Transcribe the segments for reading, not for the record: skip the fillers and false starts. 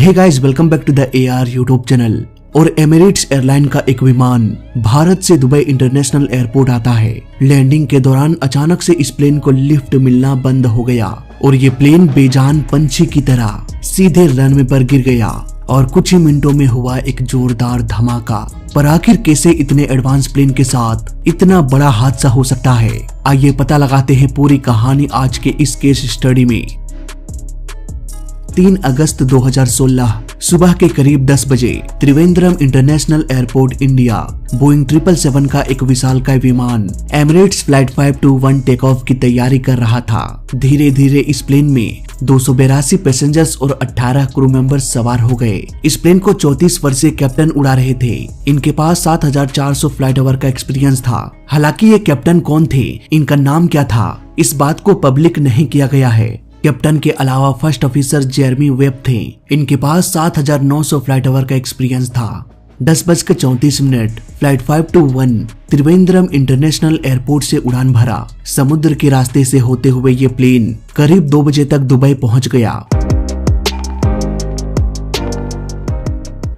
Hey guys, welcome back to the AR YouTube channel. और Emirates airline का एक विमान भारत से दुबई इंटरनेशनल एयरपोर्ट आता है। लैंडिंग के दौरान अचानक से इस प्लेन को लिफ्ट मिलना बंद हो गया और ये प्लेन बेजान पंछी की तरह सीधे रनवे पर गिर गया और कुछ ही मिनटों में हुआ एक जोरदार धमाका। पर आखिर कैसे इतने एडवांस प्लेन के साथ इतना बड़ा हादसा हो सकता है, आइए पता लगाते हैं पूरी कहानी आज के इस केस स्टडी में। 3 अगस्त 2016 सुबह के करीब 10 बजे Trivandrum international airport India Boeing 777 का एक विशालकाय विमान एमिरेट्स फ्लाइट 521 टेक ऑफ की तैयारी कर रहा था। धीरे धीरे इस प्लेन में 282 पैसेंजर्स और 18 क्रू मेंबर्स सवार हो गए। इस प्लेन को 34 वर्षीय कैप्टन उड़ा रहे थे। इनके पास 7400 फ्लाइट आवर का एक्सपीरियंस था। हालांकि ये कैप्टन कौन थे, इनका नाम क्या था, इस बात को पब्लिक नहीं किया गया है। कैप्टन के अलावा फर्स्ट ऑफिसर जेरमी वेब थे। इनके पास 7900 फ्लाइट आवर का एक्सपीरियंस था। 10:34 फ्लाइट 521 त्रिवेंद्रम इंटरनेशनल एयरपोर्ट से उड़ान भरा। समुद्र के रास्ते से होते हुए ये प्लेन करीब 2 बजे तक दुबई पहुंच गया।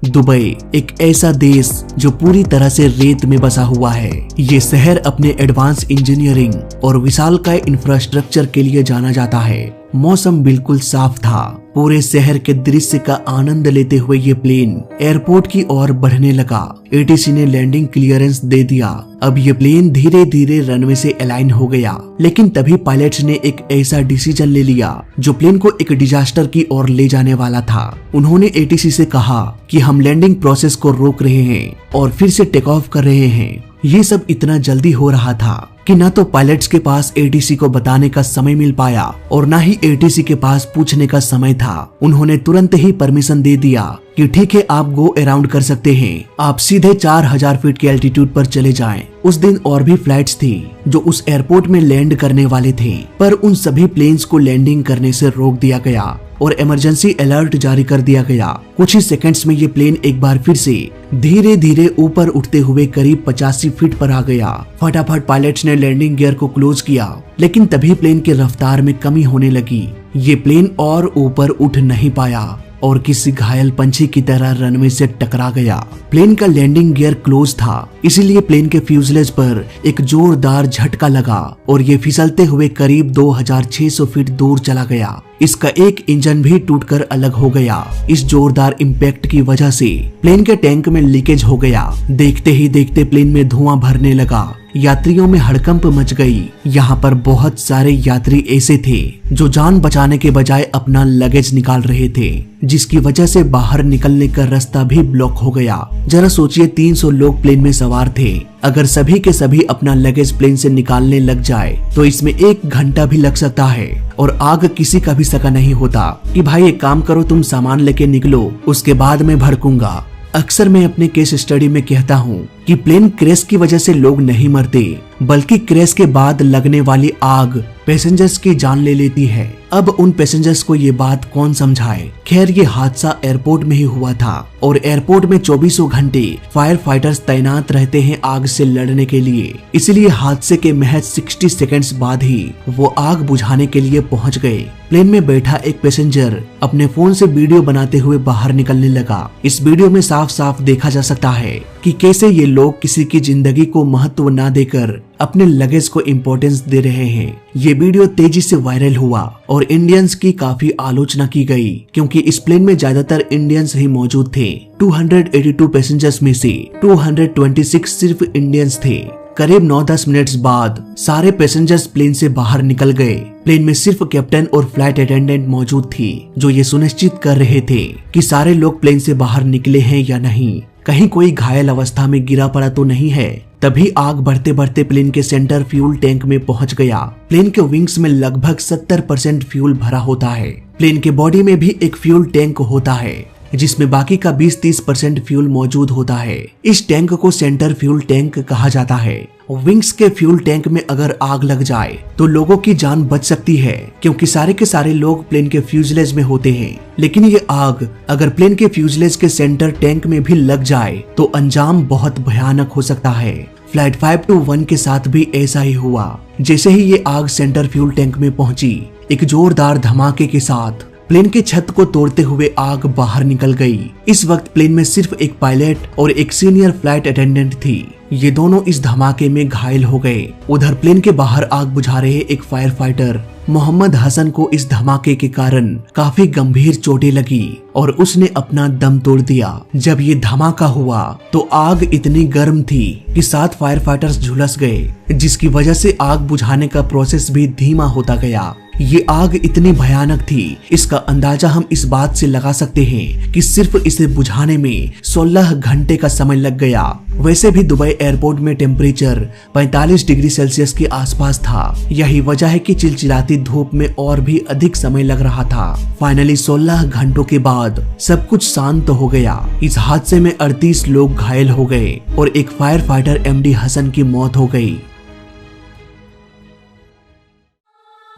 दुबई एक ऐसा देश जो पूरी तरह से रेत में बसा हुआ है। ये शहर अपने एडवांस इंजीनियरिंग और विशालकाय इंफ्रास्ट्रक्चर के लिए जाना जाता है। मौसम बिल्कुल साफ था। पूरे शहर के दृश्य का आनंद लेते हुए ये प्लेन एयरपोर्ट की ओर बढ़ने लगा। ATC ने लैंडिंग क्लियरेंस दे दिया। अब ये प्लेन धीरे धीरे रनवे से अलाइन हो गया। लेकिन तभी पायलट्स ने एक ऐसा डिसीजन ले लिया जो प्लेन को एक डिजास्टर की ओर ले जाने वाला था। उन्होंने ATC से कहा कि हम लैंडिंग प्रोसेस को रोक रहे हैं और फिर से टेक ऑफ कर रहे हैं। ये सब इतना जल्दी हो रहा था कि ना तो पायलट्स के पास ATC को बताने का समय मिल पाया और ना ही ATC के पास पूछने का समय था। उन्होंने तुरंत ही परमिशन दे दिया कि ठीक है, आप गो अराउंड कर सकते हैं। आप सीधे 4000 फीट के एल्टीट्यूड पर चले जाएं। उस दिन और भी फ्लाइट्स थी जो उस एयरपोर्ट में लैंड करने वाले थे, पर उन सभी प्लेन्स को लैंडिंग करने से रोक दिया गया और इमरजेंसी अलर्ट जारी कर दिया गया। कुछ ही सेकंड्स में ये प्लेन एक बार फिर से धीरे धीरे ऊपर उठते हुए करीब 85 फीट पर आ गया। फटाफट पायलट्स ने लैंडिंग गियर को क्लोज किया, लेकिन तभी प्लेन की रफ्तार में कमी होने लगी। ये प्लेन और ऊपर उठ नहीं पाया और किसी घायल पंछी की तरह रनवे से टकरा गया। प्लेन का लैंडिंग गियर क्लोज था, इसीलिए प्लेन के फ्यूजलेज पर एक जोरदार झटका लगा और ये फिसलते हुए करीब 2600 फीट दूर चला गया। इसका एक इंजन भी टूटकर अलग हो गया। इस जोरदार इम्पैक्ट की वजह से प्लेन के टैंक में लीकेज हो गया। देखते ही देखते प्लेन में धुआं भरने लगा। यात्रियों में हड़कंप मच गई। यहाँ पर बहुत सारे यात्री ऐसे थे जो जान बचाने के बजाय अपना लगेज निकाल रहे थे, जिसकी वजह से बाहर निकलने का रास्ता भी ब्लॉक हो गया। जरा सोचिए, 300 लोग प्लेन में सवार थे। अगर सभी के सभी अपना लगेज प्लेन से निकालने लग जाए तो इसमें 1 घंटा भी लग सकता है और आग किसी का भी सका नहीं होता कि भाई एक काम करो, तुम सामान लेके निकलो, उसके बाद मैं भड़कूंगा। अक्सर मैं अपने केस स्टडी में कहता हूँ कि प्लेन क्रैश की वजह से लोग नहीं मरते, बल्कि क्रैश के बाद लगने वाली आग पैसेंजर्स की जान ले लेती है। अब उन पैसेंजर्स को ये बात कौन समझाए। खैर, ये हादसा एयरपोर्ट में ही हुआ था और एयरपोर्ट में 24 घंटे फायर फाइटर्स तैनात रहते हैं आग से लड़ने के लिए। इसलिए हादसे के महज 60 सेकंड्स बाद ही वो आग बुझाने के लिए पहुंच गए। प्लेन में बैठा एक पैसेंजर अपने फोन से वीडियो बनाते हुए बाहर निकलने लगा। इस वीडियो में साफ साफ देखा जा सकता है कि कैसे ये लोग किसी की जिंदगी को महत्व न देकर अपने लगेज को इम्पोर्टेंस दे रहे हैं। ये वीडियो तेजी से वायरल हुआ और इंडियंस की काफी आलोचना की गई, क्योंकि इस प्लेन में ज्यादातर इंडियंस ही मौजूद थे। 282 पैसेंजर्स में से 226 सिर्फ इंडियंस थे। करीब 9-10 मिनट्स बाद सारे पैसेंजर्स प्लेन से बाहर निकल गए। प्लेन में सिर्फ कैप्टन और फ्लाइट अटेंडेंट मौजूद थी जो ये सुनिश्चित कर रहे थे कि सारे लोग प्लेन से बाहर निकले हैं या नहीं, कहीं कोई घायल अवस्था में गिरा पड़ा तो नहीं है। तभी आग बढ़ते बढ़ते प्लेन के सेंटर फ्यूल टैंक में पहुंच गया। प्लेन के विंग्स में लगभग 70% फ्यूल भरा होता है। प्लेन के बॉडी में भी एक फ्यूल टैंक होता है जिसमें बाकी का 20-30% फ्यूल मौजूद होता है। इस टैंक को सेंटर फ्यूल टैंक कहा जाता है। विंग्स के फ्यूल टैंक में अगर आग लग जाए तो लोगों की जान बच सकती है, क्योंकि सारे के सारे लोग प्लेन के फ्यूजलेज में होते हैं। लेकिन ये आग अगर प्लेन के फ्यूजलेज के सेंटर टैंक में भी लग जाए तो अंजाम बहुत भयानक हो सकता है। फ्लाइट 521 के साथ भी ऐसा ही हुआ। जैसे ही ये आग सेंटर फ्यूल टैंक में पहुंची, एक जोरदार धमाके के साथ प्लेन के छत को तोड़ते हुए आग बाहर निकल गई। इस वक्त प्लेन में सिर्फ एक पायलट और एक सीनियर फ्लाइट अटेंडेंट थी। ये दोनों इस धमाके में घायल हो गए। उधर प्लेन के बाहर आग बुझा रहे एक फायर फाइटर मोहम्मद हसन को इस धमाके के कारण काफी गंभीर चोटें लगी और उसने अपना दम तोड़ दिया। जब ये धमाका हुआ तो आग इतनी गर्म थी कि 7 फायर फाइटर्स झुलस गए, जिसकी वजह से आग बुझाने का प्रोसेस भी धीमा होता गया। ये आग इतनी भयानक थी, इसका अंदाजा हम इस बात से लगा सकते हैं कि सिर्फ इसे बुझाने में 16 घंटे का समय लग गया। वैसे भी दुबई एयरपोर्ट में टेम्परेचर 45 डिग्री सेल्सियस के आसपास था। यही वजह है कि चिलचिलाती धूप में और भी अधिक समय लग रहा था। फाइनली 16 घंटों के बाद सब कुछ शांत हो गया। इस हादसे में 38 लोग घायल हो गए और एक फायर फाइटर MD हसन की मौत हो गई।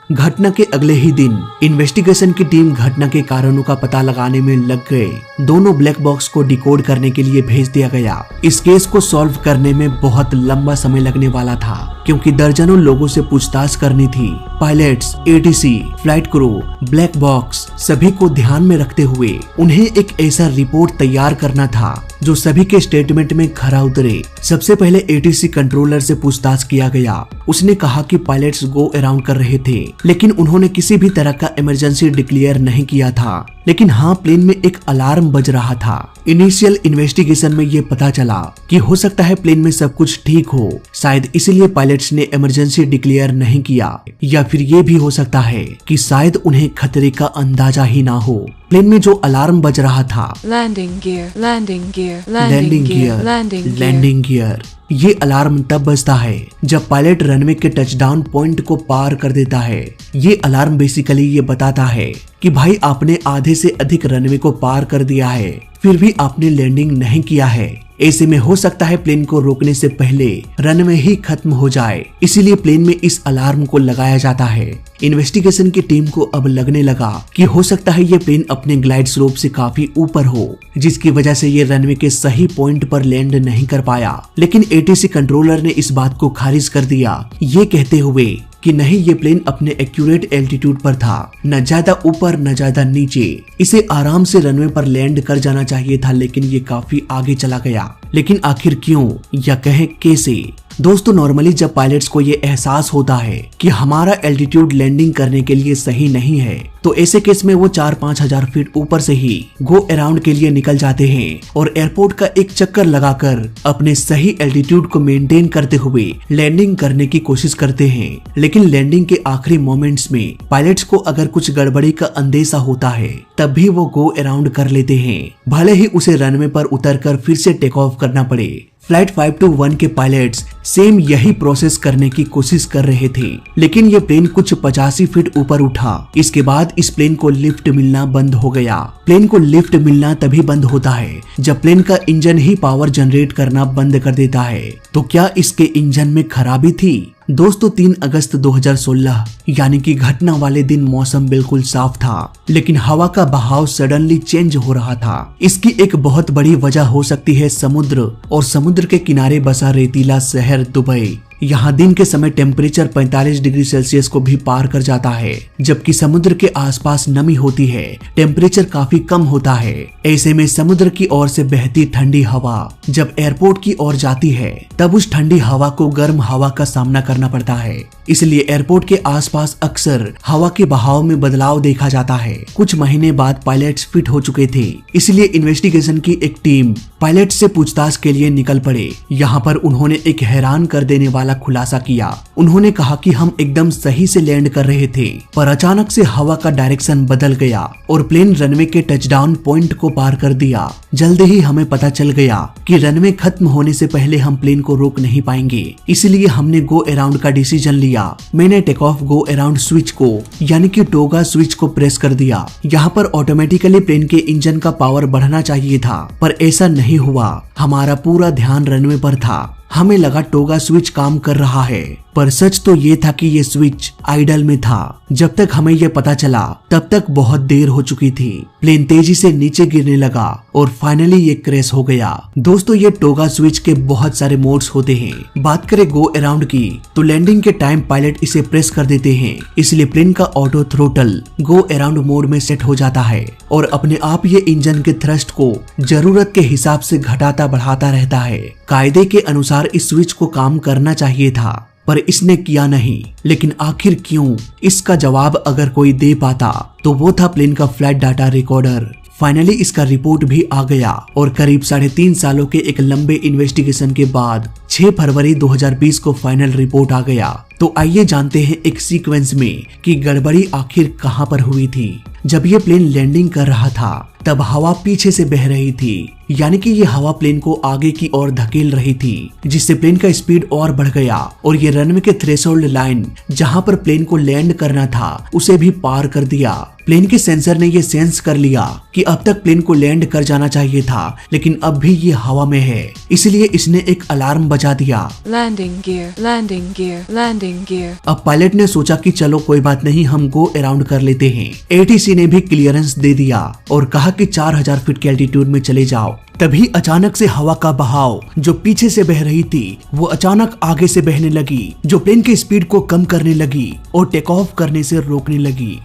घटना के अगले ही दिन इन्वेस्टिगेशन की टीम घटना के कारणों का पता लगाने में लग गए। दोनों ब्लैक बॉक्स को डिकोड करने के लिए भेज दिया गया। इस केस को सॉल्व करने में बहुत लंबा समय लगने वाला था, क्योंकि दर्जनों लोगों से पूछताछ करनी थी। Pilots, ATC, flight crew, black box सभी को ध्यान में रखते हुए उन्हें एक ऐसा रिपोर्ट तैयार करना था जो सभी के स्टेटमेंट में खरा उतरे। सबसे पहले ATC कंट्रोलर से पूछताछ किया गया। उसने कहा कि पायलट्स गो अराउंड कर रहे थे, लेकिन उन्होंने किसी भी तरह का इमरजेंसी डिक्लेयर नहीं किया था। लेकिन हाँ, प्लेन में एक अलार्म बज रहा था। इनिशियल इन्वेस्टिगेशन में ये पता चला कि हो सकता है प्लेन में सब कुछ ठीक हो, शायद इसलिए पायलट्स ने इमरजेंसी डिक्लेयर नहीं किया, या फिर ये भी हो सकता है कि शायद उन्हें खतरे का अंदाजा ही ना हो। प्लेन में जो अलार्म बज रहा था, लैंडिंग गियर, ये अलार्म तब बजता है जब पायलट रनवे के टचडाउन पॉइंट को पार कर देता है। ये अलार्म बेसिकली ये बताता है कि भाई आपने आधे से अधिक रनवे को पार कर दिया है, फिर भी आपने लैंडिंग नहीं किया है। ऐसे में हो सकता है प्लेन को रोकने से पहले रनवे ही खत्म हो जाए, इसीलिए प्लेन में इस अलार्म को लगाया जाता है। इन्वेस्टिगेशन की टीम को अब लगने लगा कि हो सकता है ये प्लेन अपने ग्लाइड स्लोप से काफी ऊपर हो, जिसकी वजह से ये रनवे के सही पॉइंट पर लैंड नहीं कर पाया। लेकिन ATC कंट्रोलर ने इस बात को खारिज कर दिया, ये कहते हुए कि नहीं, ये प्लेन अपने एक्यूरेट एल्टीट्यूड पर था, न ज्यादा ऊपर न ज्यादा नीचे। इसे आराम से रनवे पर लैंड कर जाना चाहिए था, लेकिन ये काफी आगे चला गया। लेकिन आखिर क्यों, या कहें कैसे? दोस्तों, नॉर्मली जब पायलट्स को ये एहसास होता है कि हमारा एल्टीट्यूड लैंडिंग करने के लिए सही नहीं है, तो ऐसे केस में वो 4-5 हजार फीट ऊपर से ही गो अराउंड के लिए निकल जाते हैं और एयरपोर्ट का एक चक्कर लगाकर अपने सही एल्टीट्यूड को मेंटेन करते हुए लैंडिंग करने की कोशिश करते हैं। लेकिन लैंडिंग के आखिरी मोमेंट्स में पायलट्स को अगर कुछ गड़बड़ी का अंदेशा होता है, तब भी वो गो अराउंड कर लेते हैं, भले ही उसे रनवे पर उतरकर फिर से टेक ऑफ करना पड़े। फ्लाइट 521 के पायलट्स सेम यही प्रोसेस करने की कोशिश कर रहे थे, लेकिन ये प्लेन कुछ 85 फीट ऊपर उठा। इसके बाद इस प्लेन को लिफ्ट मिलना बंद हो गया। प्लेन को लिफ्ट मिलना तभी बंद होता है जब प्लेन का इंजन ही पावर जनरेट करना बंद कर देता है। तो क्या इसके इंजन में खराबी थी? दोस्तों, 3 अगस्त 2016 यानी कि घटना वाले दिन मौसम बिल्कुल साफ था, लेकिन हवा का बहाव सडनली चेंज हो रहा था। इसकी एक बहुत बड़ी वजह हो सकती है समुद्र और समुद्र के किनारे बसा रेतीला शहर दुबई। यहाँ दिन के समय टेम्परेचर 45 डिग्री सेल्सियस को भी पार कर जाता है, जबकि समुद्र के आसपास नमी होती है, टेम्परेचर काफी कम होता है। ऐसे में समुद्र की ओर से बहती ठंडी हवा जब एयरपोर्ट की ओर जाती है, तब उस ठंडी हवा को गर्म हवा का सामना करना पड़ता है। इसलिए एयरपोर्ट के आसपास अक्सर हवा के बहाव में बदलाव देखा जाता है। कुछ महीने बाद पायलट्स फिट हो चुके थे, इसलिए इन्वेस्टिगेशन की एक टीम पायलट से पूछताछ के लिए निकल पड़े। यहाँ पर उन्होंने एक हैरान कर देने वाला खुलासा किया। उन्होंने कहा कि हम एकदम सही से लैंड कर रहे थे, पर अचानक से हवा का डायरेक्शन बदल गया और प्लेन रनवे के टचडाउन पॉइंट को पार कर दिया। जल्द ही हमें पता चल गया कि रनवे खत्म होने से पहले हम प्लेन को रोक नहीं पाएंगे, इसलिए हमने गो अराउंड का डिसीजन लिया। मैंने take off go around switch को यानी कि टोगा स्विच को प्रेस कर दिया। यहाँ पर ऑटोमेटिकली प्लेन के इंजन का पावर बढ़ना चाहिए था, पर ऐसा नहीं हुआ। हमारा पूरा ध्यान रनवे पर था। हमें लगा टोगा स्विच काम कर रहा है, पर सच तो ये था कि ये स्विच आइडल में था। जब तक हमें ये पता चला तब तक बहुत देर हो चुकी थी। प्लेन तेजी से नीचे गिरने लगा और फाइनली ये क्रैश हो गया। दोस्तों, ये टोगा स्विच के बहुत सारे मोड्स होते हैं। बात करें गो अराउंड की तो लैंडिंग के टाइम पायलट इसे प्रेस कर देते हैं, इसलिए प्लेन का auto throttle go around mode में सेट हो जाता है और अपने आप ये इंजन के थ्रस्ट को जरूरत के हिसाब से घटाता बढ़ाता रहता है। कायदे के अनुसार इस स्विच को काम करना चाहिए था पर इसने किया नहीं। लेकिन आखिर क्यों? इसका जवाब अगर कोई दे पाता तो वो था प्लेन का फ्लाइट डाटा रिकॉर्डर। फाइनली इसका रिपोर्ट भी आ गया और करीब 3.5 सालों के एक लंबे इन्वेस्टिगेशन के बाद 6 फरवरी 2020 को फाइनल रिपोर्ट आ गया। तो आइए जानते हैं एक सीक्वेंस में कि गड़बड़ी आखिर कहां पर हुई थी। जब ये प्लेन लैंडिंग कर रहा था तब हवा पीछे से बह रही थी, यानी कि ये हवा प्लेन को आगे की ओर धकेल रही थी, जिससे प्लेन का स्पीड और बढ़ गया और ये रनवे के थ्रेशोल्ड लाइन जहां पर प्लेन को लैंड करना था उसे भी पार कर दिया। प्लेन के सेंसर ने ये सेंस कर लिया कि अब तक प्लेन को लैंड कर जाना चाहिए था, लेकिन अब भी ये हवा में है, इसलिए इसने एक अलार्म बजा दिया। Landing gear, landing gear, landing gear. अब पायलट ने सोचा कि चलो कोई बात नहीं, हम गो अराउंड कर लेते हैं। एटीसी ने भी क्लियरेंस दे दिया और कहा कि 4000 फीट के एल्टीट्यूड में चले जाओ। तभी अचानक से हवा का बहाव जो पीछे से बह रही थी वो अचानक आगे से बहने लगी, जो प्लेन की स्पीड को कम करने लगी और टेक ऑफ करने से रोकने लगी।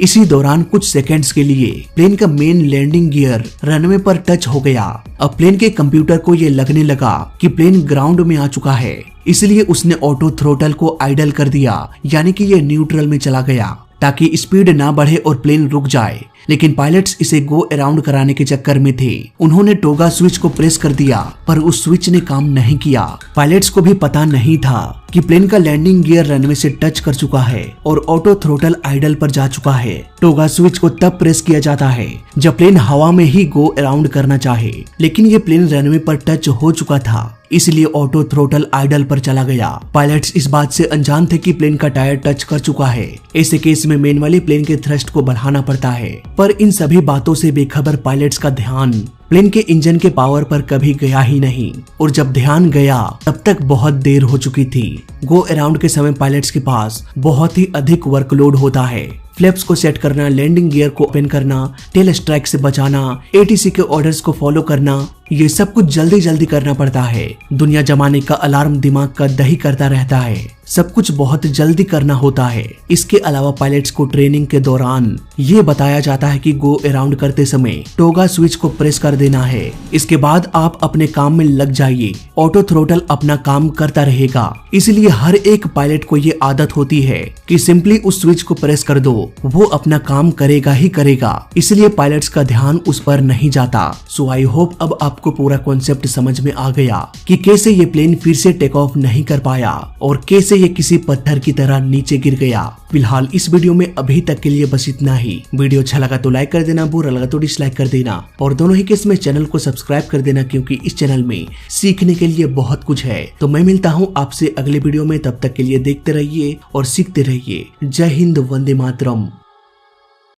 इसी दौरान कुछ सेकंड्स के लिए प्लेन का मेन लैंडिंग गियर रनवे पर टच हो गया। अब प्लेन के कंप्यूटर को ये लगने लगा कि प्लेन ग्राउंड में आ चुका है, इसलिए उसने ऑटो थ्रोटल को आइडल कर दिया, यानी कि ये न्यूट्रल में चला गया ताकि स्पीड ना बढ़े और प्लेन रुक जाए। लेकिन पायलट्स इसे गो अराउंड कराने के चक्कर में थे। उन्होंने टोगा स्विच को प्रेस कर दिया पर उस स्विच ने काम नहीं किया। पायलट्स को भी पता नहीं था कि प्लेन का लैंडिंग गियर रनवे से टच कर चुका है और ऑटो थ्रोटल आइडल पर जा चुका है। टोगा स्विच को तब प्रेस किया जाता है जब प्लेन हवा में ही गो अराउंड करना चाहे, लेकिन ये प्लेन रनवे पर टच हो चुका था, इसलिए ऑटो थ्रोटल आइडल पर चला गया। पायलट्स इस बात से अनजान थे कि प्लेन का टायर टच कर चुका है। ऐसे केस में मैनुअली प्लेन के थ्रस्ट को बढ़ाना पड़ता है, पर इन सभी बातों से बेखबर पायलट्स का ध्यान प्लेन के इंजन के पावर पर कभी गया ही नहीं, और जब ध्यान गया तब तक बहुत देर हो चुकी थी। गो अराउंड के समय पायलट्स के पास बहुत ही अधिक वर्कलोड होता है। फ्लैप्स को सेट करना, लैंडिंग गियर को ओपन करना, टेल स्ट्राइक से बचाना, एटीसी के ऑर्डर्स को फॉलो करना, ये सब कुछ जल्दी जल्दी करना पड़ता है। दुनिया जमाने का अलार्म दिमाग का दही करता रहता है, सब कुछ बहुत जल्दी करना होता है। इसके अलावा पायलट्स को ट्रेनिंग के दौरान ये बताया जाता है कि गो अराउंड करते समय टोगा स्विच को प्रेस कर देना है, इसके बाद आप अपने काम में लग जाइए, ऑटो थ्रोटल अपना काम करता रहेगा। इसलिए हर एक पायलट को ये आदत होती है कि सिंपली उस स्विच को प्रेस कर दो, वो अपना काम करेगा ही करेगा, इसलिए पायलट्स का ध्यान उस पर नहीं जाता। सो आई होप अब आपको पूरा कॉन्सेप्ट समझ में आ गया कि कैसे ये प्लेन फिर से टेक ऑफ नहीं कर पाया और कैसे ये किसी पत्थर की तरह नीचे गिर गया। फिलहाल इस वीडियो में अभी तक के लिए बस इतना ही। वीडियो अच्छा लगा तो लाइक कर देना, बुरा लगा तो डिसलाइक कर देना, और दोनों ही केस में चैनल को सब्सक्राइब कर देना, क्योंकि इस चैनल में सीखने के लिए बहुत कुछ है। तो मैं मिलता हूँ आपसे अगले वीडियो में, तब तक के लिए देखते रहिए और सीखते रहिए। जय हिंद, वंदे मातरम।